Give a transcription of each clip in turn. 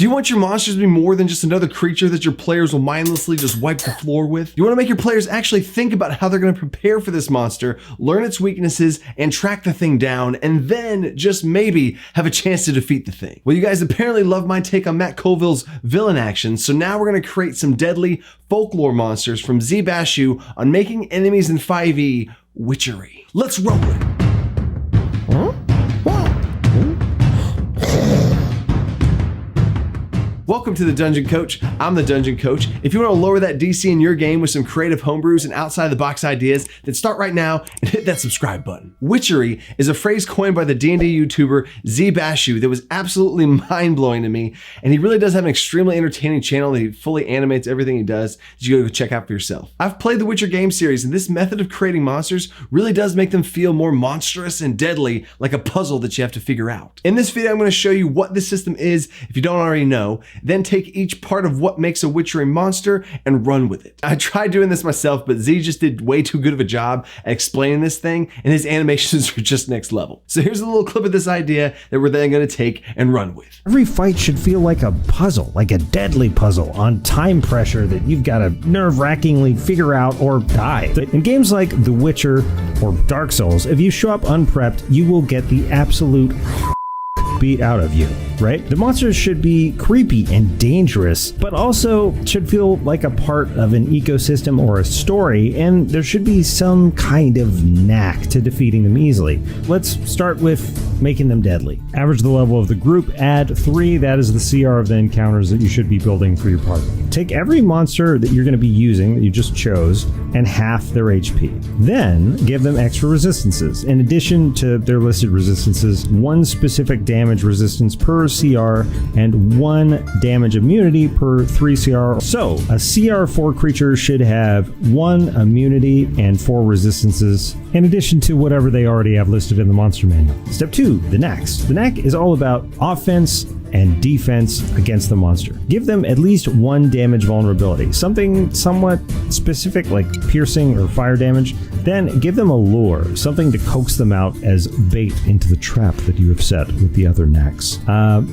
Do you want your monsters to be more than just another creature that your players will mindlessly just wipe the floor with? You want to make your players actually think about how they're going to prepare for this monster, learn its weaknesses, and track the thing down, and then just maybe have a chance to defeat the thing. Well, you guys apparently love my take on Matt Colville's villain action, so now we're going to create some Deadly Folklore Monsters from Z Bashew on making enemies in 5e Witchery. Let's roll it! Welcome to the Dungeon Coach. I'm the Dungeon Coach. If you want to lower that DC in your game with some creative homebrews and outside the box ideas, then start right now and hit that subscribe button. Witchery is a phrase coined by the D&D YouTuber Z Bashew that was absolutely mind-blowing to me, and he really does have an extremely entertaining channel that he fully animates everything he does that you go check out for yourself. I've played the Witcher game series, and this method of creating monsters really does make them feel more monstrous and deadly, like a puzzle that you have to figure out. In this video, I'm going to show you what this system is if you don't already know, then take each part of what makes a Witchery monster and run with it. I tried doing this myself, but Z just did way too good of a job at explaining this thing, and his animations are just next level. So here's a little clip of this idea that we're then going to take and run with. Every fight should feel like a puzzle, like a deadly puzzle on time pressure that you've got to nerve-wrackingly figure out or die. In games like The Witcher or Dark Souls, if you show up unprepped, you will get the absolute beat out of you, right? The monsters should be creepy and dangerous, but also should feel like a part of an ecosystem or a story, and there should be some kind of knack to defeating them easily. Let's start with making them deadly. Average the level of the group, add 3, that is the CR of the encounters that you should be building for your party. Take every monster that you're going to be using, that you just chose, and half their HP. Then give them extra resistances. In addition to their listed resistances, 1 specific damage resistance per CR and 1 damage immunity per 3 CR. So a CR4 creature should have 1 immunity and 4 resistances, in addition to whatever they already have listed in the monster manual. Step 2, the Knacks. The Knack is all about offense and defense against the monster. Give them at least 1 damage vulnerability, something somewhat specific like piercing or fire damage. Then give them a lure, something to coax them out as bait into the trap that you have set with the other Knacks.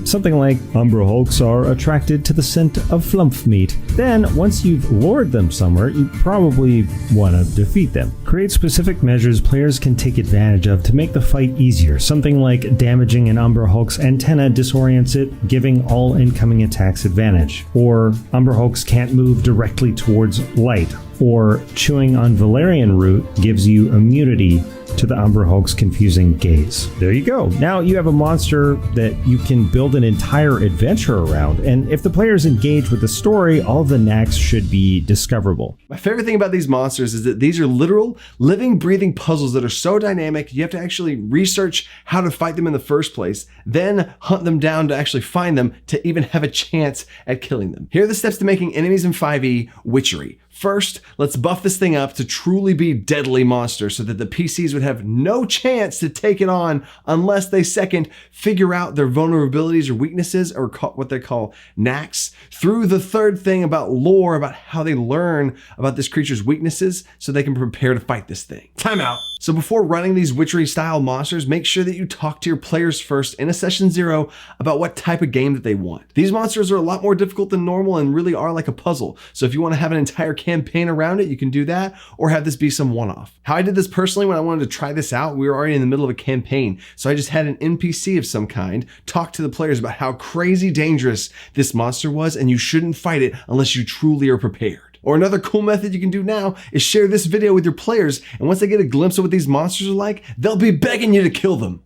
Something like Umbra Hulks are attracted to the scent of flump meat. Then, once you've lured them somewhere, you probably want to defeat them. Create specific measures players can take advantage of to make the fight easier. Something like damaging an Umbra Hulk's antenna disorients it, giving all incoming attacks advantage. Or Umbra Hulks can't move directly towards light. Or chewing on valerian root gives you immunity to the Umbra Hulk's confusing gaze. There you go. Now you have a monster that you can build an entire adventure around, and if the players engage with the story, all of the Knacks should be discoverable. My favorite thing about these monsters is that these are literal, living, breathing puzzles that are so dynamic, you have to actually research how to fight them in the first place, then hunt them down to actually find them to even have a chance at killing them. Here are the steps to making enemies in 5e Witchery. First, let's buff this thing up to truly be deadly monsters so that the PCs would have no chance to take it on unless they second figure out their vulnerabilities or weaknesses, or what they call knacks, through the third thing about lore, about how they learn about this creature's weaknesses so they can prepare to fight this thing. Time out. So before running these Witchery style monsters, make sure that you talk to your players first in a session 0 about what type of game that they want. These monsters are a lot more difficult than normal and really are like a puzzle. So if you want to have an entire campaign around it, you can do that, or have this be some one-off. How I did this personally when I wanted to try this out, we were already in the middle of a campaign. So I just had an NPC of some kind talk to the players about how crazy dangerous this monster was, and you shouldn't fight it unless you truly are prepared. Or another cool method you can do now is share this video with your players, and once they get a glimpse of what these monsters are like, they'll be begging you to kill them.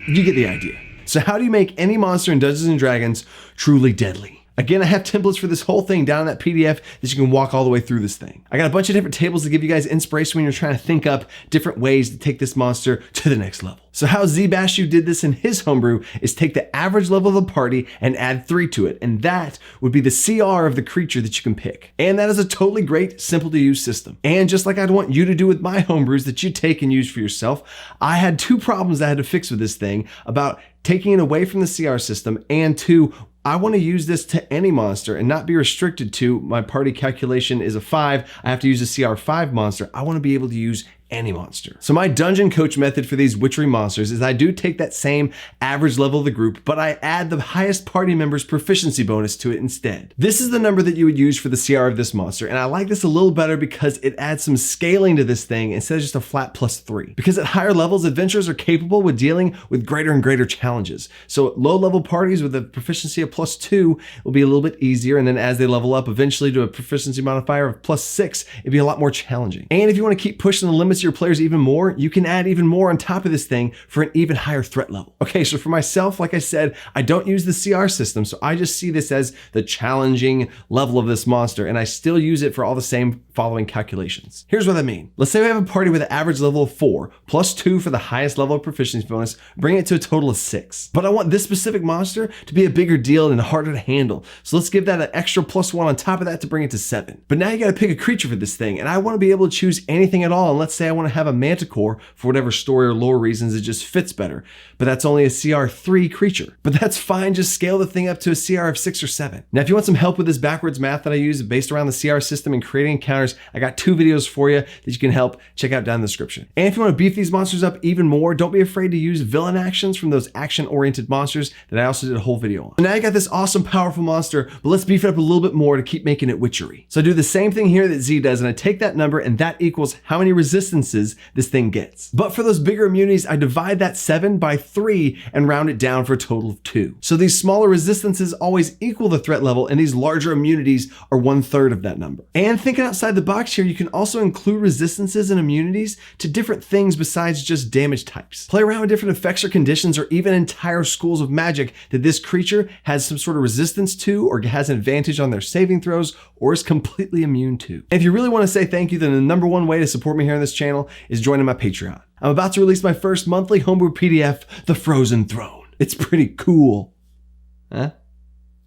You get the idea. So how do you make any monster in Dungeons & Dragons truly deadly? Again, I have templates for this whole thing down in that PDF that you can walk all the way through this thing. I got a bunch of different tables to give you guys inspiration when you're trying to think up different ways to take this monster to the next level. So how Z Bashew did this in his homebrew is take the average level of the party and add 3 to it, and that would be the CR of the creature that you can pick. And that is a totally great, simple to use system. And just like I'd want you to do with my homebrews that you take and use for yourself, I had 2 problems I had to fix with this thing about taking it away from the CR system, and 2, I want to use this to any monster and not be restricted to my party calculation is a 5. I have to use a CR5 monster. I want to be able to use any monster. So my dungeon coach method for these Witchery monsters is I do take that same average level of the group, but I add the highest party member's proficiency bonus to it instead. This is the number that you would use for the CR of this monster, and I like this a little better because it adds some scaling to this thing instead of just a flat +3. Because at higher levels, adventurers are capable with dealing with greater and greater challenges. So low level parties with a proficiency of +2 will be a little bit easier, and then as they level up eventually to a proficiency modifier of +6, it'd be a lot more challenging. And if you want to keep pushing the limits of your players even more, you can add even more on top of this thing for an even higher threat level. Okay, so for myself, like I said, I don't use the CR system, so I just see this as the challenging level of this monster, and I still use it for all the same following calculations. Here's what I mean. Let's say we have a party with an average level of 4, +2 for the highest level of proficiency bonus, bring it to a total of 6. But I want this specific monster to be a bigger deal and harder to handle, so let's give that an extra +1 on top of that to bring it to 7. But now you gotta pick a creature for this thing, and I wanna be able to choose anything at all, and let's say I wanna have a manticore for whatever story or lore reasons it just fits better, but that's only a CR3 creature. But that's fine, just scale the thing up to a CR of 6 or 7. Now if you want some help with this backwards math that I use based around the CR system and creating encounters, I got 2 videos for you that you can help check out down in the description. And if you want to beef these monsters up even more, don't be afraid to use villain actions from those action-oriented monsters that I also did a whole video on. So now you got this awesome, powerful monster, but let's beef it up a little bit more to keep making it witchery. So I do the same thing here that Z does, and I take that number, and that equals how many resistances this thing gets. But for those bigger immunities, I divide that 7 by 3 and round it down for a total of 2. So these smaller resistances always equal the threat level, and these larger immunities are 1/3 of that number. And thinking outside the box here, you can also include resistances and immunities to different things besides just damage types. Play around with different effects or conditions, or even entire schools of magic that this creature has some sort of resistance to, or has an advantage on their saving throws, or is completely immune to. And if you really want to say thank you, then the number one way to support me here on this channel is joining my Patreon. I'm about to release my first monthly homebrew PDF, The Frozen Throne. It's pretty cool. Huh?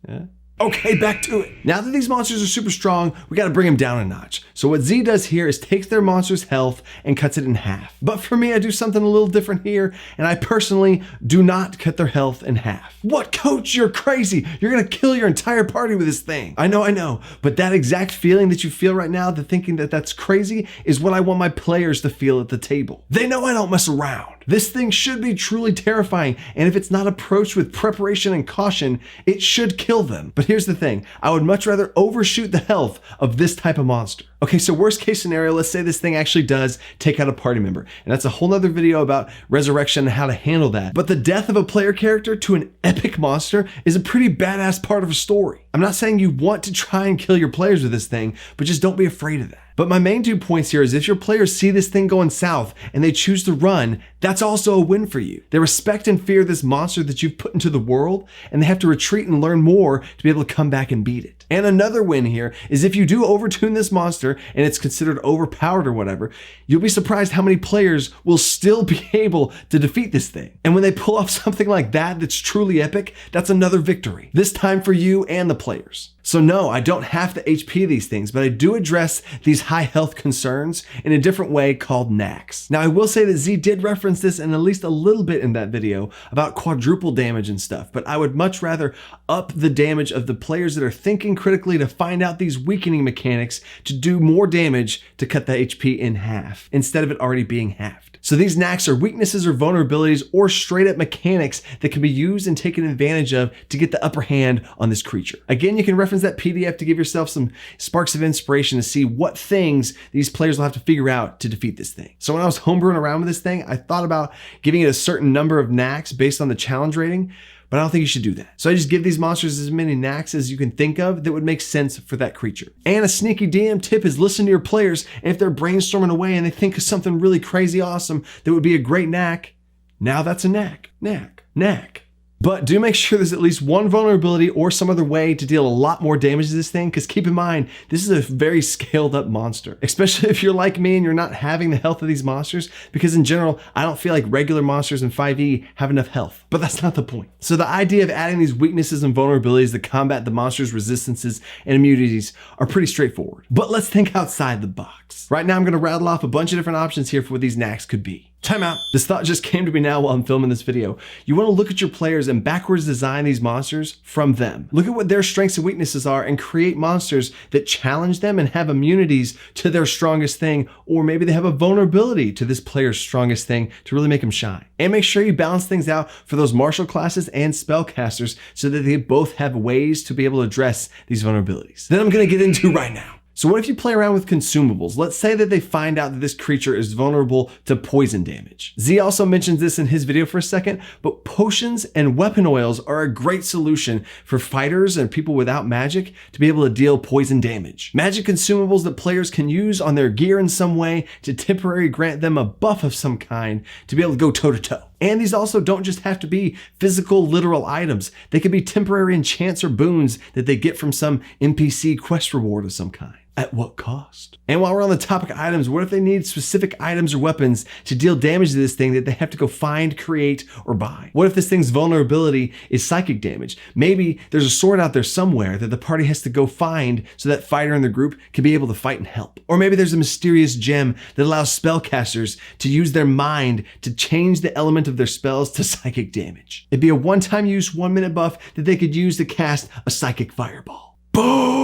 Yeah. Okay, back to it. Now that these monsters are super strong, we gotta bring them down a notch. So what Z does here is takes their monster's health and cuts it in half. But for me, I do something a little different here, and I personally do not cut their health in half. What, coach? You're crazy. You're gonna kill your entire party with this thing. I know, but that exact feeling that you feel right now, the thinking that that's crazy, is what I want my players to feel at the table. They know I don't mess around. This thing should be truly terrifying, and if it's not approached with preparation and caution, it should kill them. But here's the thing, I would much rather overshoot the health of this type of monster. Okay, so worst case scenario, let's say this thing actually does take out a party member, and that's a whole nother video about resurrection and how to handle that. But the death of a player character to an epic monster is a pretty badass part of a story. I'm not saying you want to try and kill your players with this thing, but just don't be afraid of that. But my main 2 points here is if your players see this thing going south and they choose to run, that's also a win for you. They respect and fear this monster that you've put into the world, and they have to retreat and learn more to be able to come back and beat it. And another win here is if you do overtune this monster and it's considered overpowered or whatever, you'll be surprised how many players will still be able to defeat this thing. And when they pull off something like that that's truly epic, that's another victory, this time for you and the players. So no, I don't have to HP these things, but I do address these high health concerns in a different way called Knacks. Now I will say that Z did reference this in at least a little bit in that video about quadruple damage and stuff, but I would much rather up the damage of the players that are thinking critically to find out these weakening mechanics to do more damage to cut the HP in half, instead of it already being halved. So these Knacks are weaknesses or vulnerabilities or straight up mechanics that can be used and taken advantage of to get the upper hand on this creature. Again, you can reference that PDF to give yourself some sparks of inspiration to see what things these players will have to figure out to defeat this thing. So when I was homebrewing around with this thing, I thought about giving it a certain number of Knacks based on the challenge rating, but I don't think you should do that. So I just give these monsters as many Knacks as you can think of that would make sense for that creature. And a sneaky DM tip is listen to your players, and if they're brainstorming away and they think of something really crazy awesome that would be a great Knack, now that's a Knack. But do make sure there's at least one vulnerability or some other way to deal a lot more damage to this thing, because keep in mind, this is a very scaled up monster, especially if you're like me and you're not having the health of these monsters, because in general, I don't feel like regular monsters in 5e have enough health, but that's not the point. So the idea of adding these weaknesses and vulnerabilities to combat the monster's resistances and immunities are pretty straightforward. But let's think outside the box. Right now, I'm gonna rattle off a bunch of different options here for what these Knacks could be. Time out. This thought just came to me now while I'm filming this video. You want to look at your players and backwards design these monsters from them. Look at what their strengths and weaknesses are and create monsters that challenge them and have immunities to their strongest thing, or maybe they have a vulnerability to this player's strongest thing to really make them shine. And make sure you balance things out for those martial classes and spellcasters so that they both have ways to be able to address these vulnerabilities. That I'm going to get into right now. So what if you play around with consumables? Let's say that they find out that this creature is vulnerable to poison damage. Z also mentions this in his video for a second, but potions and weapon oils are a great solution for fighters and people without magic to be able to deal poison damage. Magic consumables that players can use on their gear in some way to temporarily grant them a buff of some kind to be able to go toe to toe. And these also don't just have to be physical, literal items. They can be temporary enchants or boons that they get from some NPC quest reward of some kind. At what cost? And while we're on the topic of items, what if they need specific items or weapons to deal damage to this thing that they have to go find, create, or buy? What if this thing's vulnerability is psychic damage? Maybe there's a sword out there somewhere that the party has to go find so that fighter in the group can be able to fight and help. Or maybe there's a mysterious gem that allows spellcasters to use their mind to change the element of their spells to psychic damage. It'd be a one-time use, 1-minute buff that they could use to cast a psychic fireball. Boom!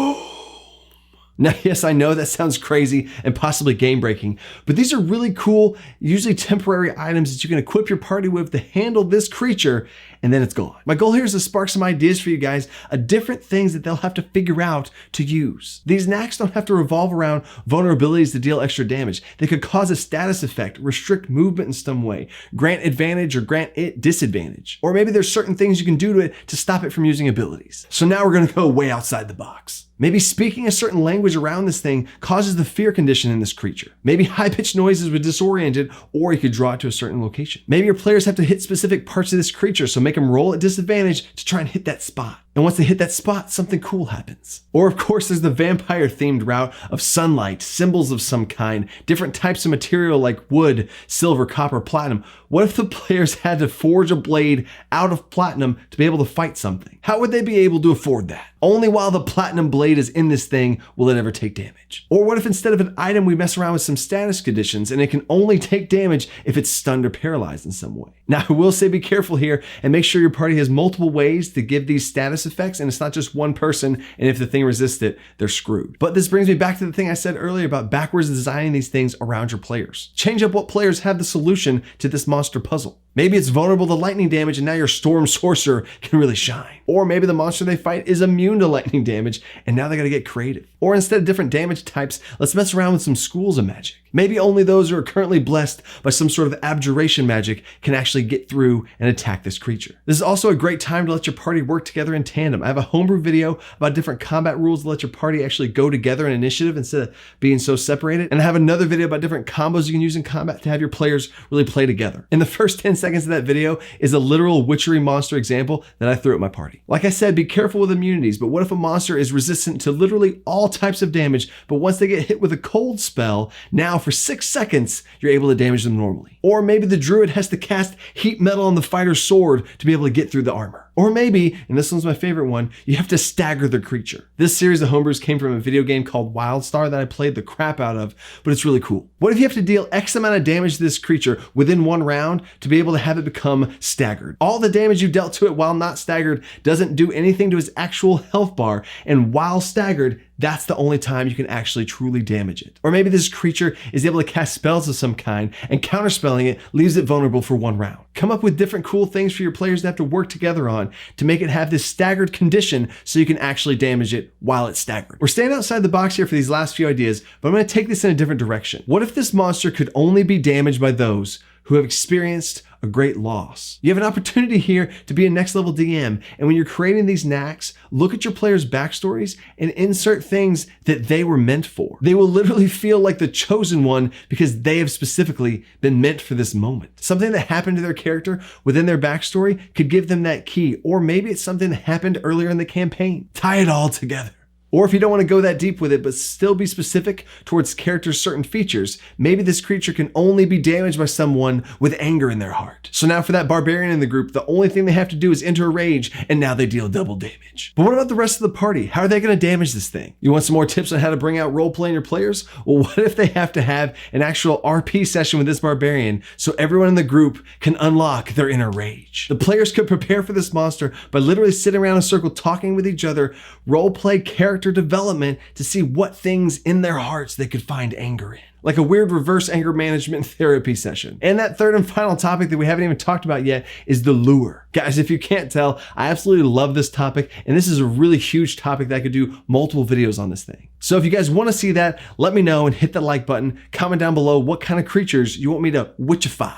Now, yes, I know that sounds crazy and possibly game-breaking, but these are really cool, usually temporary items that you can equip your party with to handle this creature, and then it's gone. My goal here is to spark some ideas for you guys of different things that they'll have to figure out to use. These knacks don't have to revolve around vulnerabilities to deal extra damage. They could cause a status effect, restrict movement in some way, grant advantage or grant it disadvantage. Or maybe there's certain things you can do to it to stop it from using abilities. So now we're gonna go way outside the box. Maybe speaking a certain language around this thing causes the fear condition in this creature. Maybe high-pitched noises would disorient it, or you could draw it to a certain location. Maybe your players have to hit specific parts of this creature, so make them roll at disadvantage to try and hit that spot. And once they hit that spot, something cool happens. Or of course, there's the vampire-themed route of sunlight, symbols of some kind, different types of material like wood, silver, copper, platinum. What if the players had to forge a blade out of platinum to be able to fight something? How would they be able to afford that? Only while the platinum blade is in this thing will it ever take damage. Or what if instead of an item, we mess around with some status conditions and it can only take damage if it's stunned or paralyzed in some way? Now, I will say be careful here and make sure your party has multiple ways to give these status effects, and it's not just one person, and if the thing resists it, they're screwed. But this brings me back to the thing I said earlier about backwards designing these things around your players. Change up what players have the solution to this monster puzzle. Maybe it's vulnerable to lightning damage and now your storm sorcerer can really shine. Or maybe the monster they fight is immune to lightning damage and now they gotta get creative. Or instead of different damage types, let's mess around with some schools of magic. Maybe only those who are currently blessed by some sort of abjuration magic can actually get through and attack this creature. This is also a great time to let your party work together in tandem. I have a homebrew video about different combat rules to let your party actually go together in initiative instead of being so separated. And I have another video about different combos you can use in combat to have your players really play together. In the first 10 seconds of that video is a literal Witchery Monster example that I threw at my party. Like I said, be careful with immunities, but what if a monster is resistant to literally all types of damage, but once they get hit with a cold spell, now for 6 seconds, you're able to damage them normally. Or maybe the druid has to cast heat metal on the fighter's sword to be able to get through the armor. Or maybe, and this one's my favorite one, you have to stagger the creature. This series of homebrews came from a video game called Wildstar that I played the crap out of, but it's really cool. What if you have to deal X amount of damage to this creature within one round to be able to have it become staggered? All the damage you dealt to it while not staggered doesn't do anything to its actual health bar, and while staggered, that's the only time you can actually truly damage it. Or maybe this creature is able to cast spells of some kind and counterspelling it leaves it vulnerable for one round. Come up with different cool things for your players to have to work together on to make it have this staggered condition so you can actually damage it while it's staggered. We're staying outside the box here for these last few ideas, but I'm going to take this in a different direction. What if this monster could only be damaged by those who have experienced a great loss? You have an opportunity here to be a next level DM, and when you're creating these knacks, look at your players' backstories and insert things that they were meant for. They will literally feel like the chosen one because they have specifically been meant for this moment. Something that happened to their character within their backstory could give them that key, or maybe it's something that happened earlier in the campaign. Tie it all together. Or if you don't want to go that deep with it, but still be specific towards characters' certain features, maybe this creature can only be damaged by someone with anger in their heart. So now for that barbarian in the group, the only thing they have to do is enter a rage, and now they deal double damage. But what about the rest of the party? How are they going to damage this thing? You want some more tips on how to bring out roleplay in your players? Well, what if they have to have an actual RP session with this barbarian so everyone in the group can unlock their inner rage? The players could prepare for this monster by literally sitting around in a circle talking with each other, roleplay character development to see what things in their hearts they could find anger in. Like a weird reverse anger management therapy session. And that third and final topic that we haven't even talked about yet is the lure. Guys, if you can't tell, I absolutely love this topic, and this is a really huge topic that I could do multiple videos on this thing. So if you guys want to see that, let me know and hit that like button. Comment down below what kind of creatures you want me to witchify.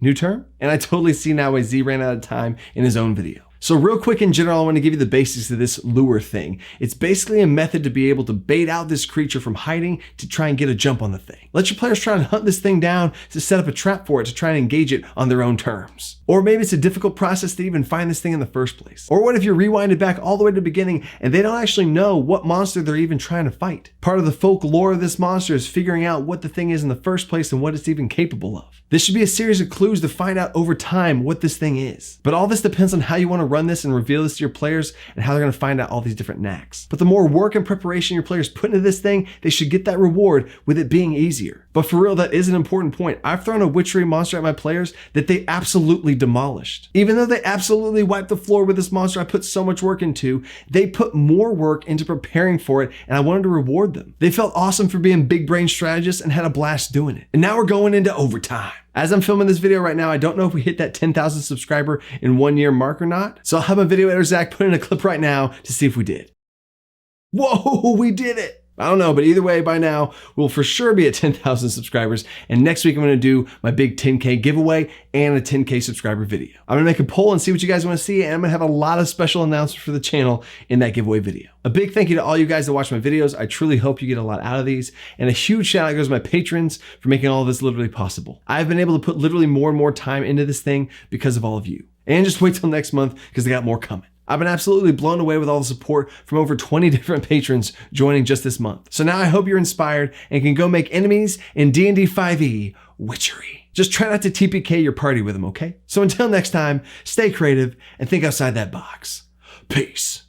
New term? And I totally see now why Z ran out of time in his own video. So real quick in general, I want to give you the basics of this lure thing. It's basically a method to be able to bait out this creature from hiding to try and get a jump on the thing. Let your players try and hunt this thing down to set up a trap for it to try and engage it on their own terms. Or maybe it's a difficult process to even find this thing in the first place. Or what if you rewind it back all the way to the beginning and they don't actually know what monster they're even trying to fight? Part of the folklore of this monster is figuring out what the thing is in the first place and what it's even capable of. This should be a series of clues to find out over time what this thing is. But all this depends on how you want to run this and reveal this to your players and how they're going to find out all these different knacks. But the more work and preparation your players put into this thing, they should get that reward with it being easier. But for real, that is an important point. I've thrown a witchery monster at my players that they absolutely demolished. Even though they absolutely wiped the floor with this monster I put so much work into, they put more work into preparing for it, and I wanted to reward them. They felt awesome for being big brain strategists and had a blast doing it. And now we're going into overtime. As I'm filming this video right now, I don't know if we hit that 10,000 subscriber in 1 year mark or not. So I'll have my video editor Zack put in a clip right now to see if we did. Whoa, we did it. I don't know, but either way, by now, we'll for sure be at 10,000 subscribers. And next week, I'm going to do my big 10K giveaway and a 10K subscriber video. I'm going to make a poll and see what you guys want to see. And I'm going to have a lot of special announcements for the channel in that giveaway video. A big thank you to all you guys that watch my videos. I truly hope you get a lot out of these. And a huge shout out goes to my patrons for making all of this literally possible. I've been able to put literally more and more time into this thing because of all of you. And just wait till next month because I got more coming. I've been absolutely blown away with all the support from over 20 different patrons joining just this month. So now I hope you're inspired and can go make enemies in D&D 5e Witchery. Just try not to TPK your party with them, okay? So until next time, stay creative and think outside that box. Peace.